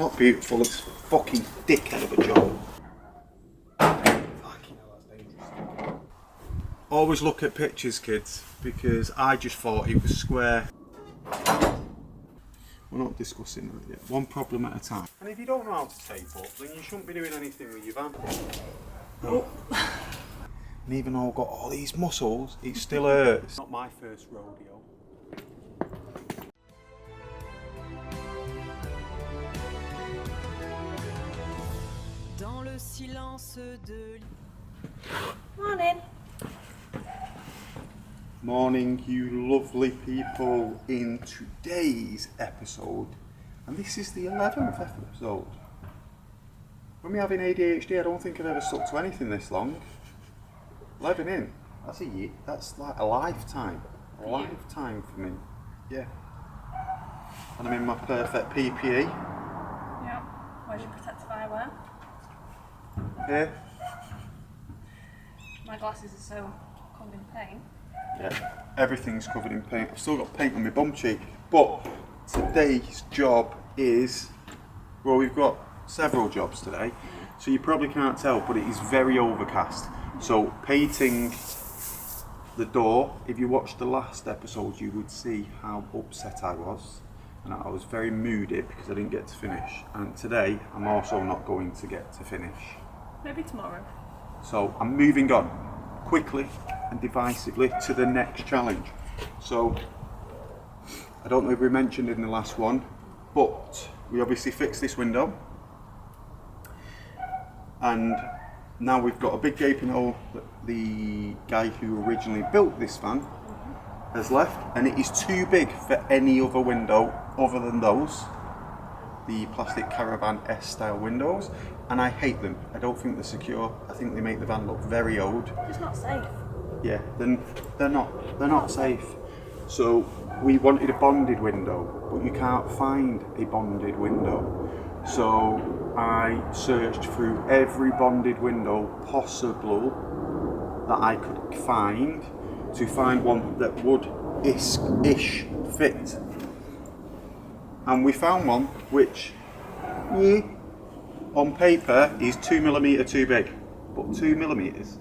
Not beautiful, it's fucking dickhead of a job. Fucking hell, that's dangerous. Always look at pictures, kids, because I just thought it was square. We're not discussing that yet. One problem at a time. And if you don't know how to tape up, then you shouldn't be doing anything with your van. No. And even though I've got all these muscles, it still hurts. Not my first rodeo. Morning. Morning, you lovely people, in today's episode, and this is the 11th episode. When we're having ADHD, I don't think I've ever stuck to anything this long. 11 in, that's a year, that's like a lifetime. A lifetime for me, yeah. And I'm in my perfect PPE. Yeah, where's your protective eyewear? Here. My glasses are so covered in paint. Yeah, everything's covered in paint. I've still got paint on my bum cheek. But today's job is, well, we've got several jobs today, so you probably can't tell, but it is very overcast. So painting the door, if you watched the last episode, you would see how upset I was. And I was very moody because I didn't get to finish. And today, I'm also not going to get to finish. Maybe tomorrow. So I'm moving on quickly and decisively to the next challenge. So I don't know if we mentioned in the last one, but we obviously fixed this window, and now we've got a big gaping hole that the guy who originally built this van has left, and it is too big for any other window other than those, the plastic Caravan S style windows, and I hate them. I don't think they're secure. I think they make the van look very old. it's not safe. Yeah, then they're not safe. So we wanted a bonded window, but you can't find a bonded window. So I searched through every bonded window possible that I could find to find one that would ish fit. And we found one which on paper is 2mm too big, but 2mm.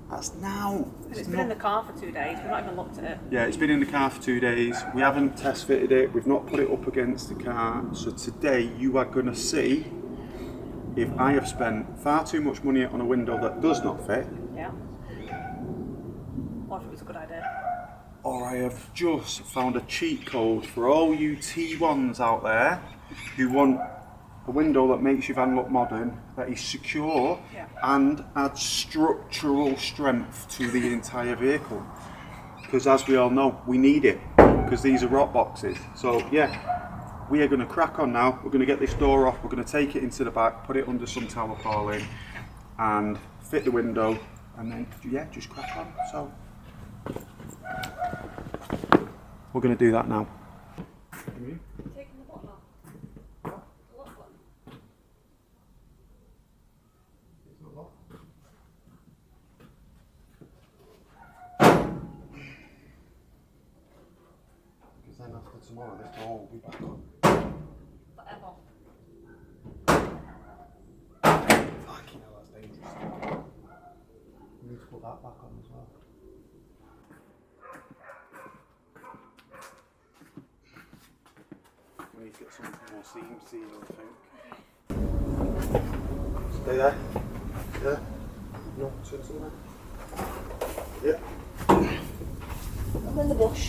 That's now. It's been in the car for 2 days, we've not even looked at it. Yeah, it's been in the car for 2 days. We haven't test fitted it, we've not put it up against the car. So today you are going to see if I have spent far too much money on a window that does not fit. Yeah. Or if it was a good idea. Or I have just found a cheat code for all you T1s out there who want a window that makes your van look modern, that is secure, and adds structural strength to the entire vehicle. Because as we all know, we need it, because these are rock boxes. So yeah, we are going to crack on now. We're going to get this door off, we're going to take it into the back, put it under some tower calling, and fit the window, and then yeah, just crack on. So we're going to do that now. Taking the bottom off. Because then after tomorrow, this door will be back on. Forever. Fucking hell, that's dangerous. We need to put that back on as well. We need to get something more seam sealed, I think. Stay there. Yeah. No, turn to the left. Yeah. I'm in the bush.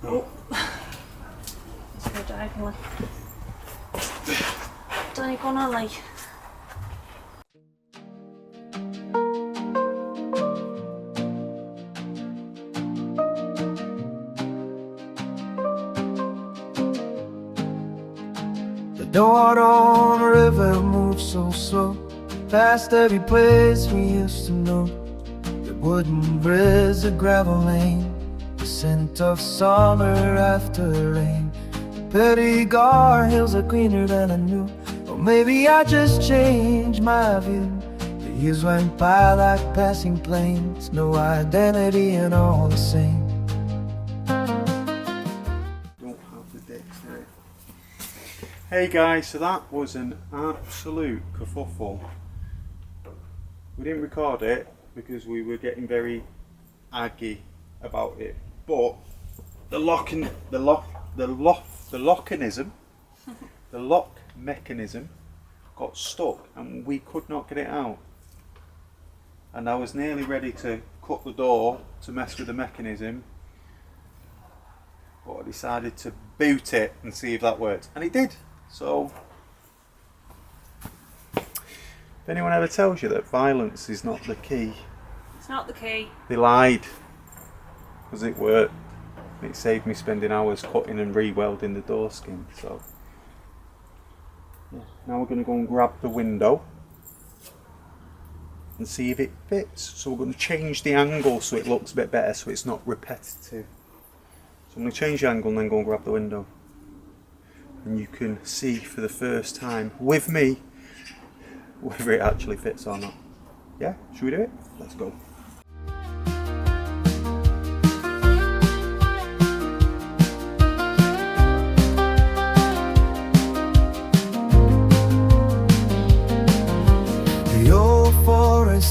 Oh. Let's go diagonally. Diagonally. The water on the river moves so slow, past every place we used to know. The wooden bridge, the gravel lane, the scent of summer after rain. The Perigord hills are greener than I knew, or maybe I just changed my view. The Years went by like passing planes, no identity and all the same. Don't have the dexterity. Hey guys, so that was an absolute kerfuffle. We didn't record it because we were getting very aggy about it, but the lock mechanism got stuck and we could not get it out. And I was nearly ready to cut the door to mess with the mechanism, but I decided to boot it and see if that worked, and it did. So if anyone ever tells you that violence is not the key, It's not the key. they lied, because it worked. It saved me spending hours cutting and re-welding the door skin. So yeah. Now we're going to go and grab the window and see if it fits. So we're going to change the angle so it looks a bit better, so it's not repetitive. So I'm going to change the angle and then go and grab the window, and you can see for the first time with me whether it actually fits or not. Yeah, should we do it? Let's go.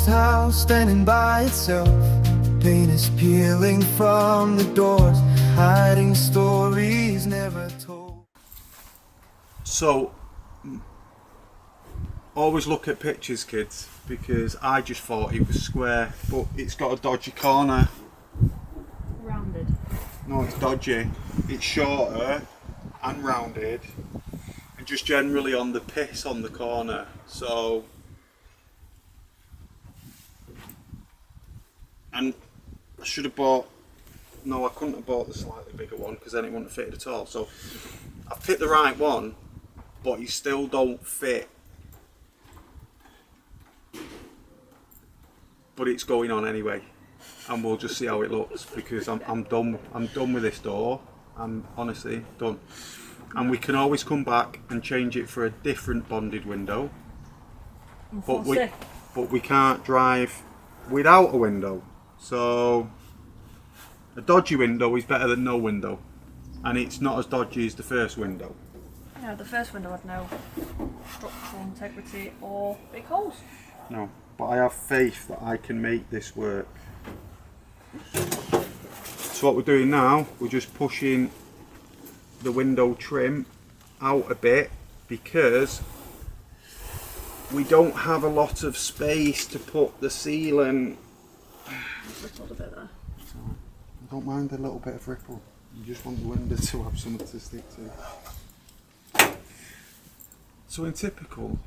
House standing by itself, paint is peeling from the doors, hiding stories never told. So always look at pictures, kids, because I just thought it was square, but it's got a dodgy corner. Rounded. No, it's dodgy. It's shorter and rounded, and just generally on the piss on the corner. So, and I should have bought, no, I couldn't have bought the slightly bigger one because then it wouldn't have fitted at all. So I picked the right one, but you still don't fit. But it's going on anyway, and we'll just see how it looks, because I'm done with this door. I'm honestly done. And we can always come back and change it for a different bonded window. But we can't drive without a window. So a dodgy window is better than no window, and it's not as dodgy as the first window. No, the first window had no structural integrity or big holes. No, but I have faith that I can make this work. So what we're doing now, we're just pushing the window trim out a bit because we don't have a lot of space to put the sealant. Rippled a bit there. So I don't mind a little bit of ripple. You just want the window to have something to stick to. So in typical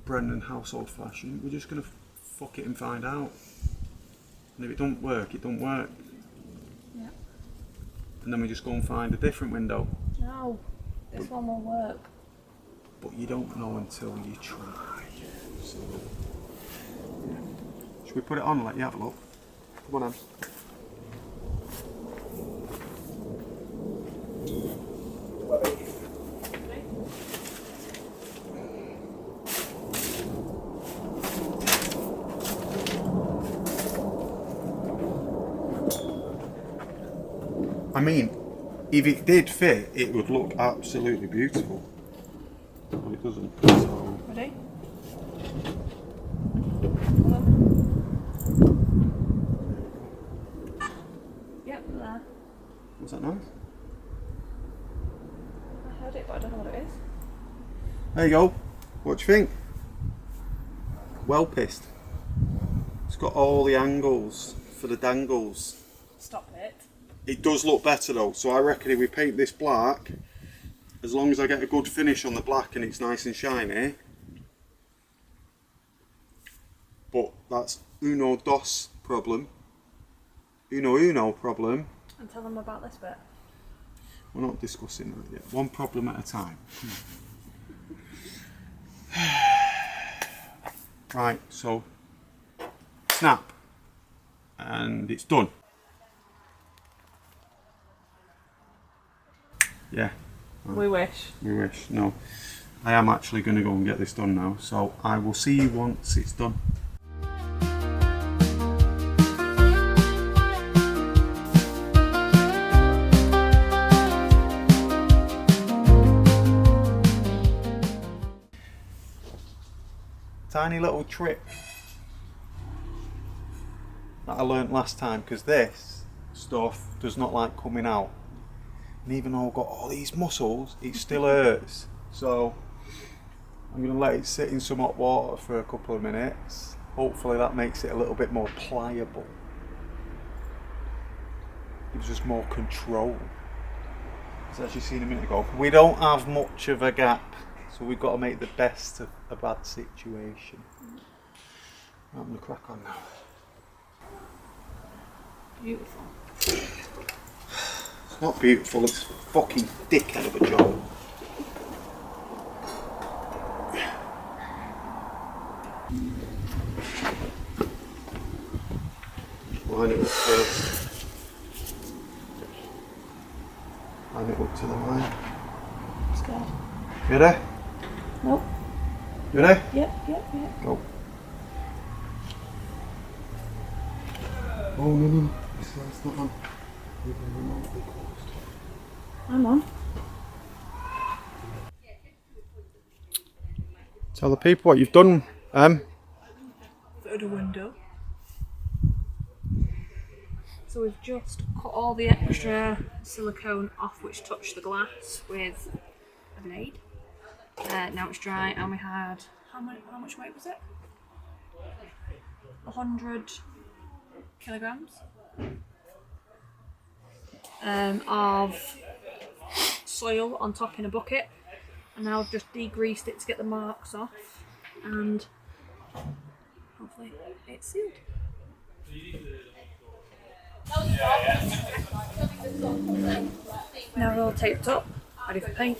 Brendan household fashion, we're just going to fuck it and find out. And if it don't work, it don't work. Yeah. And then we just go and find a different window. No, this one will work. But you don't know until you try. So, yeah. Should we put it on and let you have a look? Come on, Em. I mean, if it did fit, it would look absolutely beautiful. But it doesn't. So. Ready? Yep, there. Was that nice? I heard it, but I don't know what it is. There you go. What do you think? Well pissed. It's got all the angles for the dangles. Stop it. It does look better though, so I reckon if we paint this black, as long as I get a good finish on the black and it's nice and shiny. But that's uno dos problem. Uno problem. And tell them about this bit. We're not discussing that yet. One problem at a time. Right, so snap, and it's done. Yeah. We wish. We wish. No, I am actually going to go and get this done now, so I will see you once it's done. tiny little trick that I learnt last time, because this stuff does not like coming out. And even though I've got all these muscles, it still hurts. So I'm going to let it sit in some hot water for a couple of minutes. Hopefully that makes it a little bit more pliable. Gives us more control. As you seen a minute ago, we don't have much of a gap, so we've got to make the best of a bad situation. I'm going to crack on now. Beautiful. It's not beautiful, it's fucking dickhead of a job. Line it up first. Line it up to the line. Scared. You ready? Nope. You ready? Yep. Go. Oh no. This light's not on. Leave it remotely closed. I'm on. Tell the people what you've done, Fitted a window. So we've just cut all the extra silicone off which touched the glass with a blade. Now it's dry, and we had how much weight was it? 100 kilograms of soil on top in a bucket, and now I've just degreased it to get the marks off, and hopefully it's sealed. Now we're all taped up, ready for paint.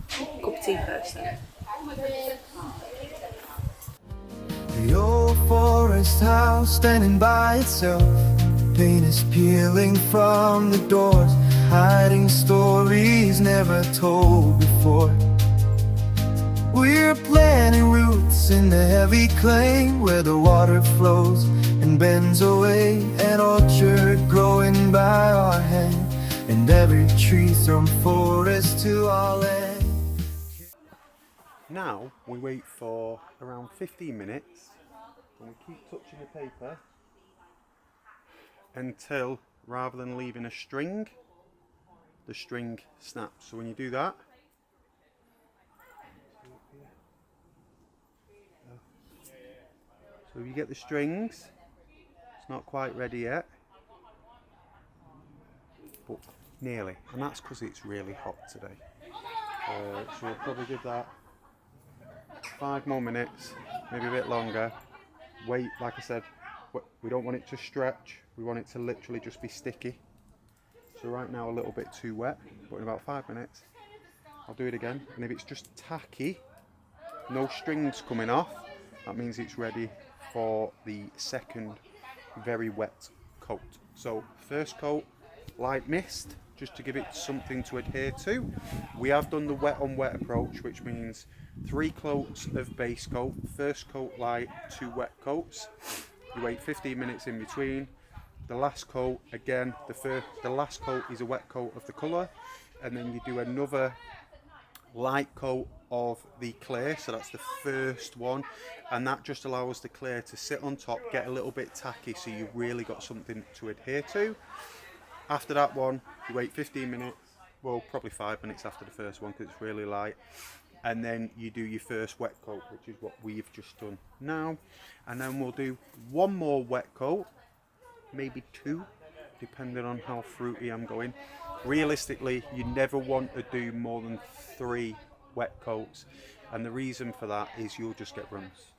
Cup of tea first then. The old forest house standing by itself. Paint is peeling from the doors, hiding stories never told before. We're planting roots in the heavy clay where the water flows and bends away. An orchard growing by our hand, and every tree from forest to our land. Now we wait for around 15 minutes and we keep touching the paper until, rather than leaving a string, the string snaps. So when you do that, so you get the strings, it's not quite ready yet, but nearly, and that's because it's really hot today. So we'll probably give that 5 more minutes, maybe a bit longer. Wait, like I said, we don't want it to stretch, we want it to literally just be sticky. So right now a little bit too wet, but in about 5 minutes I'll do it again, and if it's just tacky, no strings coming off, that means it's ready for the second very wet coat. So first coat, light mist, just to give it something to adhere to. We have done the wet on wet approach, which means 3 coats of base coat, first coat light, 2 wet coats. You wait 15 minutes in between. The last coat, again, the last coat is a wet coat of the colour, and then you do another light coat of the clear, so that's the first one, and that just allows the clear to sit on top, get a little bit tacky, so you've really got something to adhere to. After that one, you wait 15 minutes, well, probably 5 minutes after the first one because it's really light, and then you do your first wet coat, which is what we've just done now, and then we'll do 1 more wet coat, maybe 2, depending on how fruity I'm going. Realistically, you never want to do more than 3 wet coats, and the reason for that is you'll just get runs.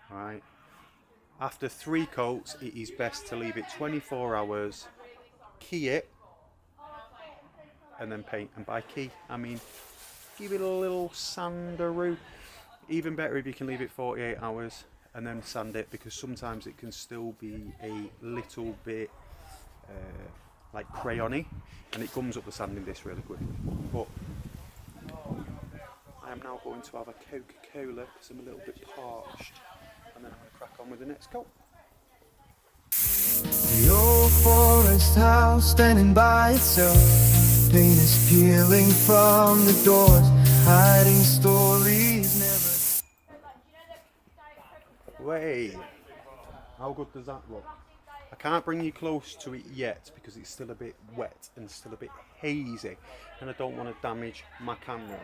Right? After 3 coats, it is best to leave it 24 hours, key it, and then paint. And by key, I mean give it a little sandaroo. Even better if you can leave it 48 hours and then sand it, because sometimes it can still be a little bit like crayony, and it gums up the sanding disc really quickly. But I am now going to have a Coca-Cola because I'm a little bit parched, and then I'm going to crack on with the next coat. The old forest house standing by itself. Paint is peeling from the doors, hiding stories never. way. How good does that look? I can't bring you close to it yet because it's still a bit wet and still a bit hazy, and I don't want to damage my camera.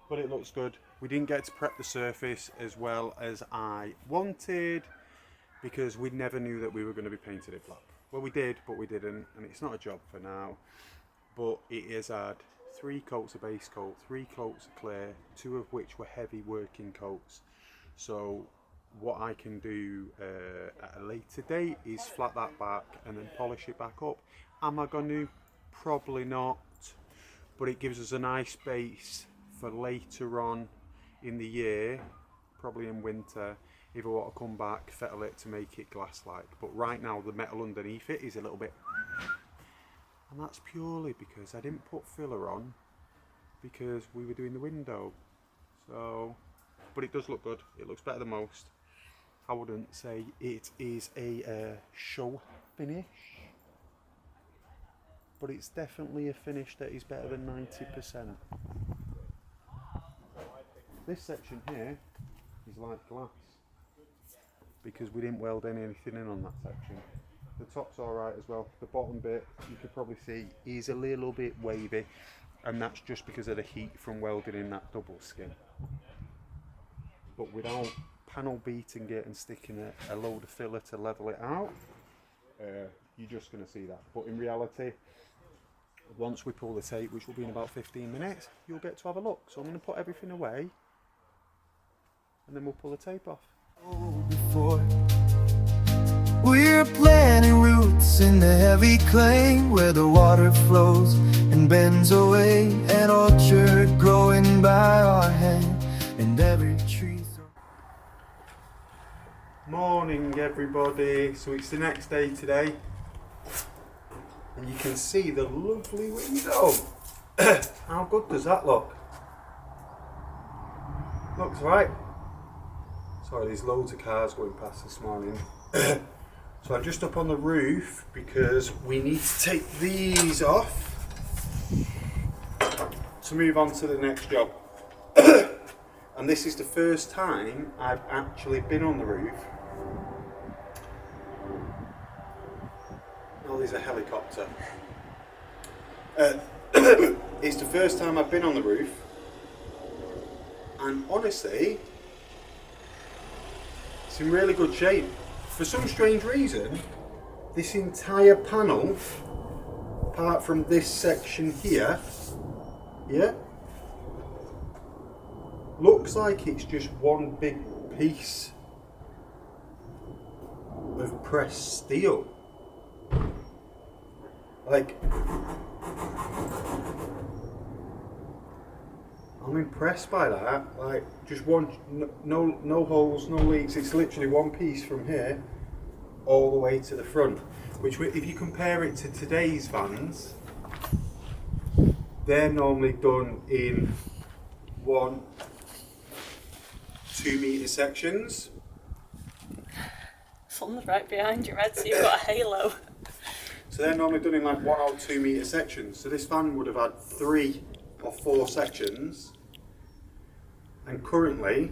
But it looks good. We didn't get to prep the surface as well as I wanted because we never knew that we were going to be painting it black. Well, we did, but we didn't, and it's not a job for now. But it has had 3 coats of base coat, 3 coats of clear, 2 of which were heavy working coats. So what I can do at a later date is flat that back and then polish it back up. Am I going to? Probably not, but it gives us a nice base for later on in the year, probably in winter, if I want to come back, fettle it to make it glass-like. But right now the metal underneath it is a little bit, and that's purely because I didn't put filler on because we were doing the window. So, but it does look good. It looks better than most. I wouldn't say it is a show finish, but it's definitely a finish that is better than 90%. This section here is like glass because we didn't weld anything in on that section. The top's alright as well. The bottom bit, you could probably see, is a little bit wavy, and that's just because of the heat from welding in that double skin. But without panel beating it and sticking a load of filler to level it out, you're just going to see that. But in reality, once we pull the tape, which will be in about 15 minutes, you'll get to have a look. So I'm going to put everything away and then we'll pull the tape off. Before we're planting roots in the heavy clay where the water flows and bends away, an orchard growing by our hand and every tree. Morning everybody. So it's the next day today and you can see the lovely window. How good does that look? Looks right. Sorry, there's loads of cars going past this morning. So I'm just up on the roof because we need to take these off to move on to the next job. And this is the first time I've actually been on the roof. Oh, there's a helicopter. It's the first time I've been on the roof, and honestly, it's in really good shape. For some strange reason, this entire panel, apart from this section here, yeah, looks like it's just one big piece of pressed steel. Like, I'm impressed by that. Like, just one, no holes, no leaks. It's literally one piece from here all the way to the front. Which, if you compare it to today's vans, they're normally done in 1-2 metre sections. Sun's right behind you, Red, so you've got a halo. So they're normally done in like 1 or 2 metre sections. So this van would have had 3 or 4 sections, and currently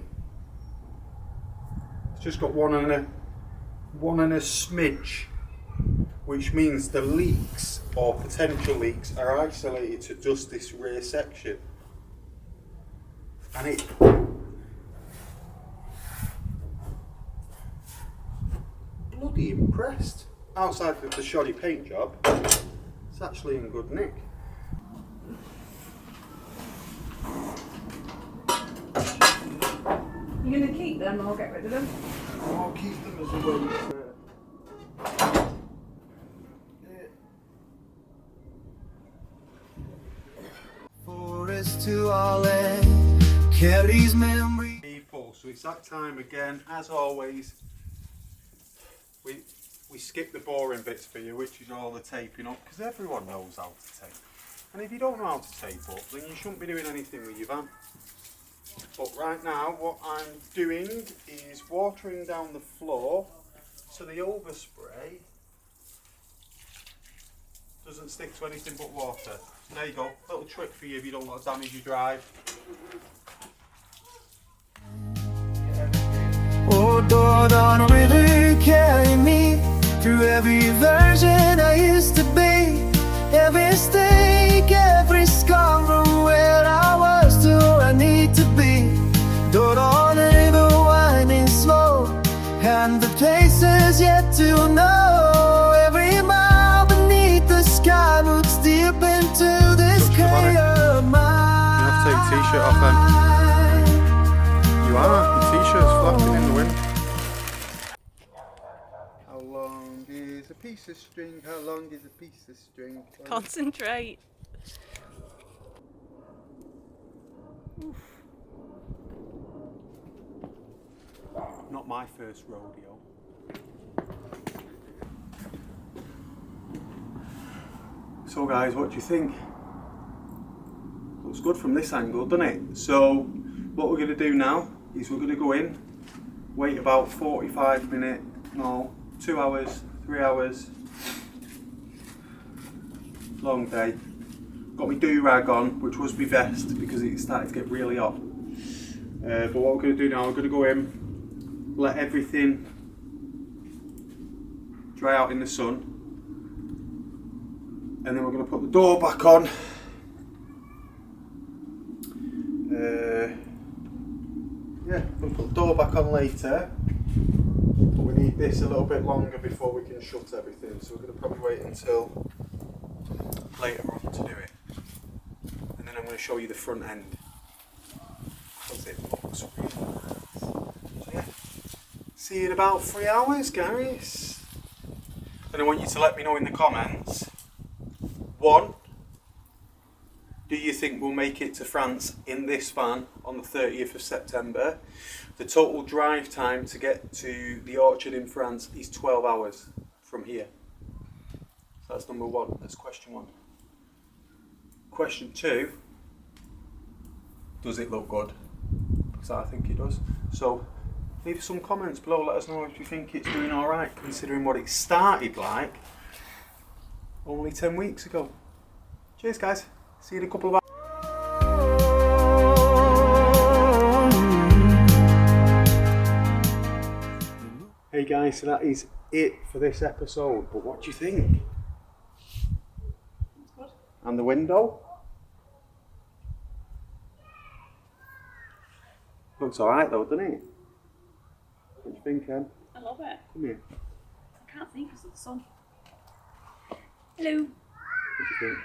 it's just got one and a smidge, which means the leaks or potential leaks are isolated to just this rear section. And it bloody impressed. Outside of the shoddy paint job, it's actually in good nick. You're going to keep them or get rid of them? I'll keep them as a way Forest to our land carries memory. people. So it's that time again, as always. We skip the boring bits for you, which is all the taping up, because everyone knows how to tape. And if you don't know how to tape up, then you shouldn't be doing anything with your van. But right now, what I'm doing is watering down the floor so the overspray doesn't stick to anything but water. There you go, little trick for you if you don't want to damage your drive. Yeah. door on a river carry me through every version I used to be. Every mistake, every scar from where I was to where I need to be. Door on a river winding slow, and the places yet to know. Every mile beneath the sky looks deep into this cave of mine. You have to take your t-shirt off then. You are. Your t-shirt's flapping in the wind. How long is a piece of string? How long is a piece of string? Concentrate. Not my first rodeo. So guys, what do you think? Looks good from this angle, doesn't it? So what we're going to do now is we're going to go in, wait about 45 minutes, no, 2 hours, 3 hours. Long day. Got my do-rag on, which was my vest because it started to get really hot. But what we're going to do now, we're going to go in, let everything dry out in the sun, and then we're going to put the door back on. Yeah, we'll put the door back on later, but we need this a little bit longer before we can shut everything, so we're going to probably wait until later on to do it. And then I'm going to show you the front end, because it looks really nice. So yeah, see you in about 3 hours, guys. And I want you to let me know in the comments, 1, do you think we'll make it to France in this van on the 30th of September? The total drive time to get to the orchard in France is 12 hours from here. So that's number 1, that's question 1. Question 2, does it look good? Because I think it does. So leave some comments below, let us know if you think it's doing alright, considering what it started like only 10 weeks ago. Cheers guys, see you in a couple of hours. Hey guys, so that is it for this episode, but what do you think? Good. And the window? Looks alright though, doesn't it? What do you think, Ken? I love it. Come here. I can't see because of the sun. Hello. What do you think?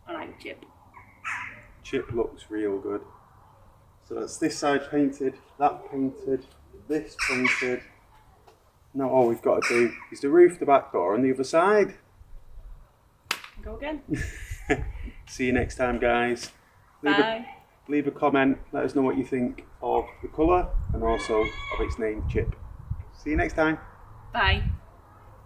I like Chip. Chip looks real good. So that's this side painted, that painted, this painted. Now all we've got to do is the roof, the back door and the other side. Go again. See you next time guys. Bye. Leave a comment, let us know what you think of the colour and also of its name, Chip. See you next time. Bye.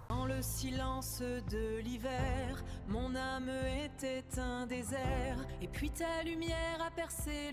Dans le silence de l'hiver, mon âme était un désert, et puis ta lumière a percé